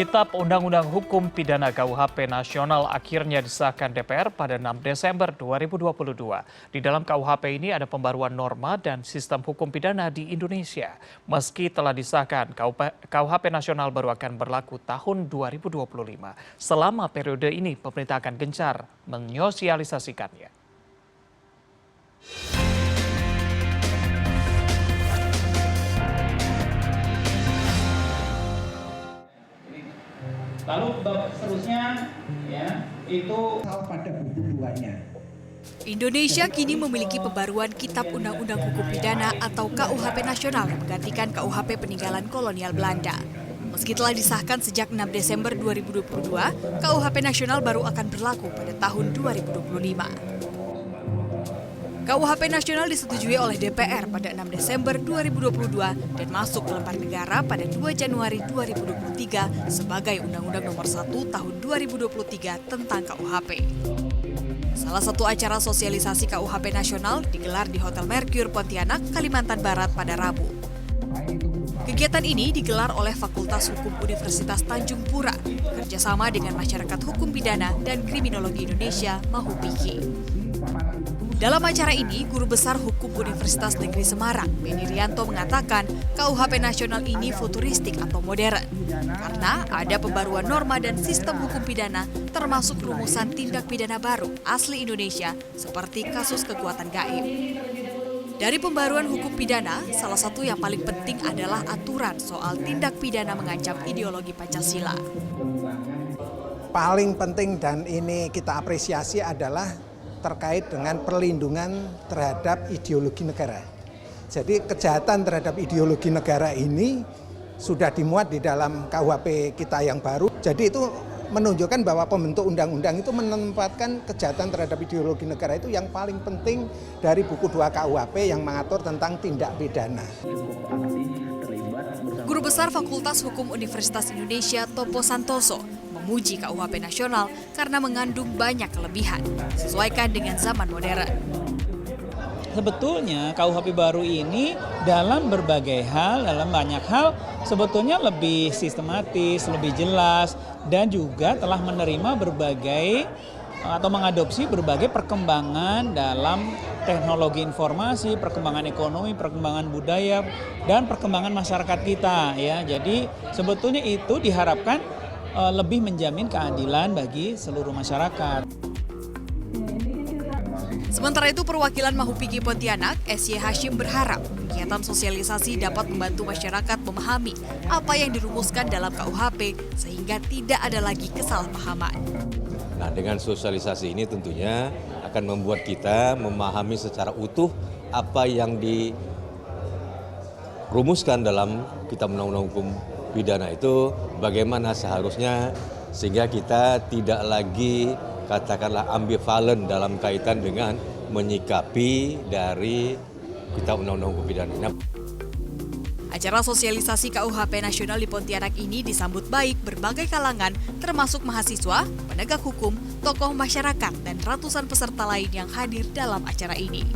Kitab Undang-Undang Hukum Pidana KUHP Nasional akhirnya disahkan DPR pada 6 Desember 2022. Di dalam KUHP ini ada pembaruan norma dan sistem hukum pidana di Indonesia. Meski telah disahkan, KUHP Nasional baru akan berlaku tahun 2025. Selama periode ini, pemerintah akan gencar menyosialisasikannya. Lalu bab seterusnya ya itu pada buku 2-nya. Indonesia kini memiliki pembaruan Kitab Undang-Undang Hukum Pidana atau KUHP Nasional yang menggantikan KUHP peninggalan kolonial Belanda. Meski telah disahkan sejak 6 Desember 2022, KUHP Nasional baru akan berlaku pada tahun 2025. KUHP Nasional disetujui oleh DPR pada 6 Desember 2022 dan masuk ke lembar negara pada 2 Januari 2023 sebagai Undang-Undang Nomor 1 Tahun 2023 tentang KUHP. Salah satu acara sosialisasi KUHP Nasional digelar di Hotel Mercure Pontianak, Kalimantan Barat pada Rabu. Kegiatan ini digelar oleh Fakultas Hukum Universitas Tanjung Pura kerjasama dengan Masyarakat Hukum Pidana dan Kriminologi Indonesia (MAHUPIKI). Dalam acara ini, Guru Besar Hukum Universitas Negeri Semarang, Beni Rianto mengatakan KUHP Nasional ini futuristik atau modern karena ada pembaruan norma dan sistem hukum pidana termasuk rumusan tindak pidana baru asli Indonesia seperti kasus kekuatan gaib. Dari pembaruan hukum pidana, salah satu yang paling penting adalah aturan soal tindak pidana mengancam ideologi Pancasila. Paling penting dan ini kita apresiasi adalah terkait dengan perlindungan terhadap ideologi negara. Jadi kejahatan terhadap ideologi negara ini sudah dimuat di dalam KUHP kita yang baru. Jadi itu menunjukkan bahwa pembentuk undang-undang itu menempatkan kejahatan terhadap ideologi negara itu yang paling penting dari buku 2 KUHP yang mengatur tentang tindak pidana. Guru Besar Fakultas Hukum Universitas Indonesia Topo Santoso memuji KUHP Nasional karena mengandung banyak kelebihan, sesuaikan dengan zaman modern. sebetulnya KUHP baru ini dalam berbagai hal, dalam banyak hal sebetulnya lebih sistematis, lebih jelas dan juga telah menerima berbagai atau mengadopsi berbagai perkembangan dalam teknologi informasi, perkembangan ekonomi, perkembangan budaya dan perkembangan masyarakat kita ya. Jadi sebetulnya itu diharapkan lebih menjamin keadilan bagi seluruh masyarakat. Sementara itu, perwakilan MAHUPIKI Pontianak, SY Hashim berharap kegiatan sosialisasi dapat membantu masyarakat memahami apa yang dirumuskan dalam KUHP sehingga tidak ada lagi kesalahpahaman. Nah, dengan sosialisasi ini tentunya akan membuat kita memahami secara utuh apa yang dirumuskan dalam Kitab Undang-Undang Hukum Pidana itu bagaimana seharusnya sehingga kita tidak lagi katakanlah ambivalen dalam kaitan dengan menyikapi dari Kitab Undang-Undang Hukum Pidana. Acara sosialisasi KUHP Nasional di Pontianak ini disambut baik berbagai kalangan termasuk mahasiswa, penegak hukum, tokoh masyarakat, dan ratusan peserta lain yang hadir dalam acara ini.